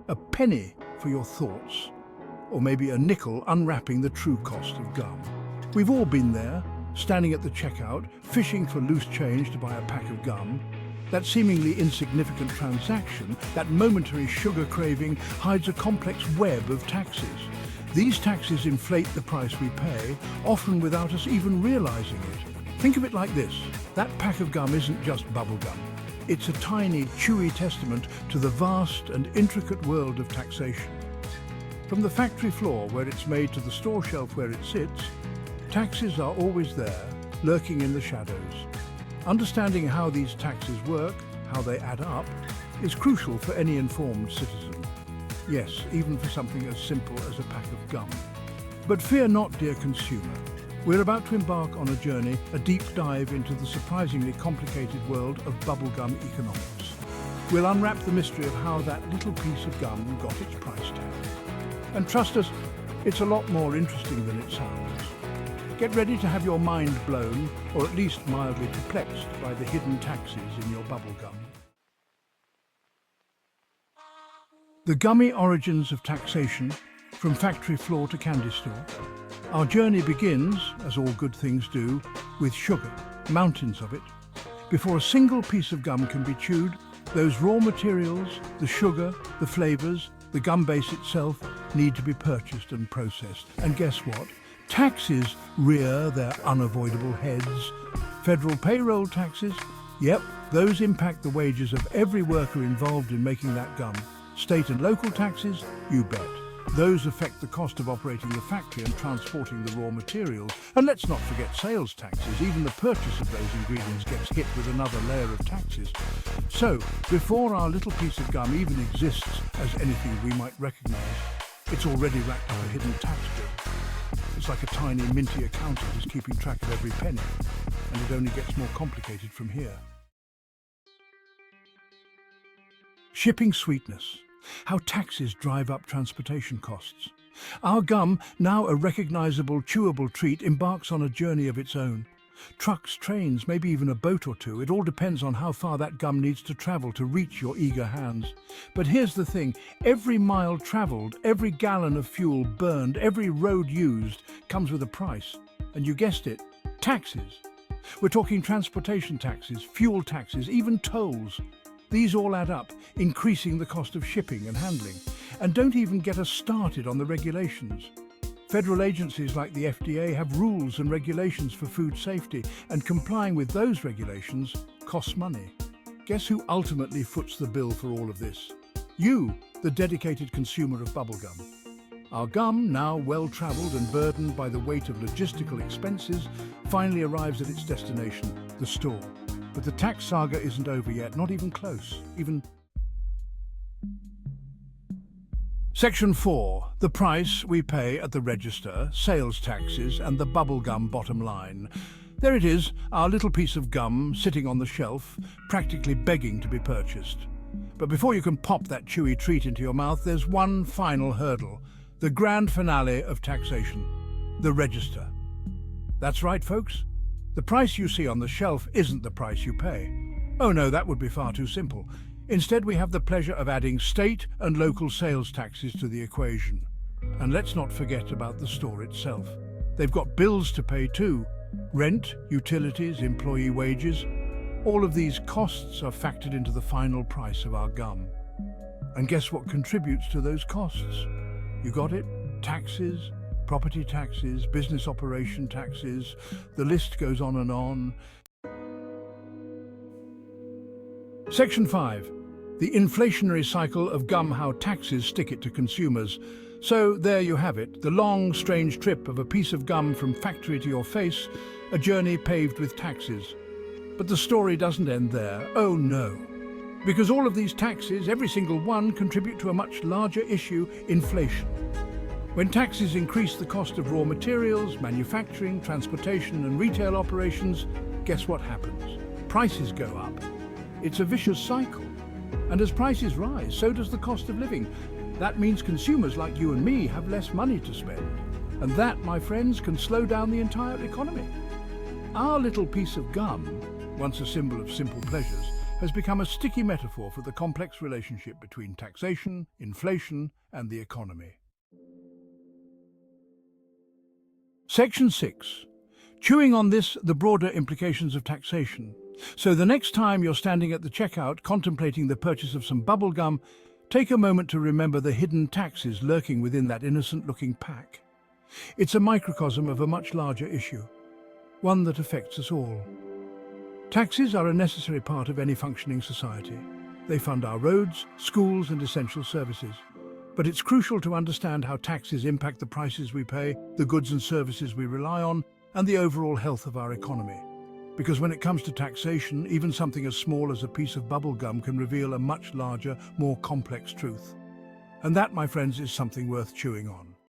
A penny for your thoughts, or maybe a nickel unwrapping the true cost of gum. We've all been there, standing at the checkout, fishing for loose change to buy a pack of gum. That seemingly insignificant transaction, that momentary sugar craving, hides a complex web of taxes. These taxes inflate the price we pay, often without us even realizing it. Think of it like this: that pack of gum isn't just bubble gum. It's a tiny, chewy testament to the vast and intricate world of taxation. From the factory floor where it's made to the store shelf where it sits, taxes are always there, lurking in the shadows. Understanding how these taxes work, how they add up, is crucial for any informed citizen. Yes, even for something as simple as a pack of gum. But fear not, dear consumer. We're about to embark on a journey, a deep dive into the surprisingly complicated world of bubblegum economics. We'll unwrap the mystery of how that little piece of gum got its price tag. And trust us, it's a lot more interesting than it sounds. Get ready to have your mind blown, or at least mildly perplexed by the hidden taxes in your bubblegum. The gummy origins of taxation, from factory floor to candy store. Our journey begins, as all good things do, with sugar, mountains of it. Before a single piece of gum can be chewed, those raw materials, the sugar, the flavors, the gum base itself, need to be purchased and processed. And guess what? Taxes rear their unavoidable heads. Federal payroll taxes? Yep, those impact the wages of every worker involved in making that gum. State and local taxes? You bet. Those affect the cost of operating the factory and transporting the raw materials. And let's not forget sales taxes. Even the purchase of those ingredients gets hit with another layer of taxes. So, before our little piece of gum even exists as anything we might recognize, it's already racked up a hidden tax bill. It's like a tiny, minty accountant who's keeping track of every penny, and it only gets more complicated from here. Shipping sweetness. How taxes drive up transportation costs. Our gum, now a recognizable, chewable treat, embarks on a journey of its own. Trucks, trains, maybe even a boat or two. It all depends on how far that gum needs to travel to reach your eager hands. But here's the thing, every mile traveled, every gallon of fuel burned, every road used comes with a price. And you guessed it, taxes. We're talking transportation taxes, fuel taxes, even tolls. These all add up, increasing the cost of shipping and handling. And don't even get us started on the regulations. Federal agencies like the FDA have rules and regulations for food safety, and complying with those regulations costs money. Guess who ultimately foots the bill for all of this? You, the dedicated consumer of bubblegum. Our gum, now well-traveled and burdened by the weight of logistical expenses, finally arrives at its destination, the store. But the tax saga isn't over yet, not even close, Section 4. The price we pay at the register, sales taxes, and the bubblegum bottom line. There it is, our little piece of gum sitting on the shelf, practically begging to be purchased. But before you can pop that chewy treat into your mouth, there's one final hurdle, the grand finale of taxation, the register. That's right, folks. The price you see on the shelf isn't the price you pay. Oh no, that would be far too simple. Instead, we have the pleasure of adding state and local sales taxes to the equation. And let's not forget about the store itself. They've got bills to pay too. Rent, utilities, employee wages. All of these costs are factored into the final price of our gum. And guess what contributes to those costs? You got it? Taxes, property taxes, business operation taxes. The list goes on and on. Section 5. The inflationary cycle of gum, how taxes stick it to consumers. So there you have it, the long, strange trip of a piece of gum from factory to your face, a journey paved with taxes. But the story doesn't end there. Oh no. Because all of these taxes, every single one, contribute to a much larger issue, inflation. When taxes increase the cost of raw materials, manufacturing, transportation and retail operations, guess what happens? Prices go up. It's a vicious cycle. And as prices rise, so does the cost of living. That means consumers like you and me have less money to spend. And that, my friends, can slow down the entire economy. Our little piece of gum, once a symbol of simple pleasures, has become a sticky metaphor for the complex relationship between taxation, inflation, and the economy. Section 6. Chewing on the broader implications of taxation. So the next time you're standing at the checkout contemplating the purchase of some bubble gum, take a moment to remember the hidden taxes lurking within that innocent-looking pack. It's a microcosm of a much larger issue, one that affects us all. Taxes are a necessary part of any functioning society. They fund our roads, schools, and essential services. But it's crucial to understand how taxes impact the prices we pay, the goods and services we rely on, and the overall health of our economy. Because when it comes to taxation, even something as small as a piece of bubble gum can reveal a much larger, more complex truth. And that, my friends, is something worth chewing on.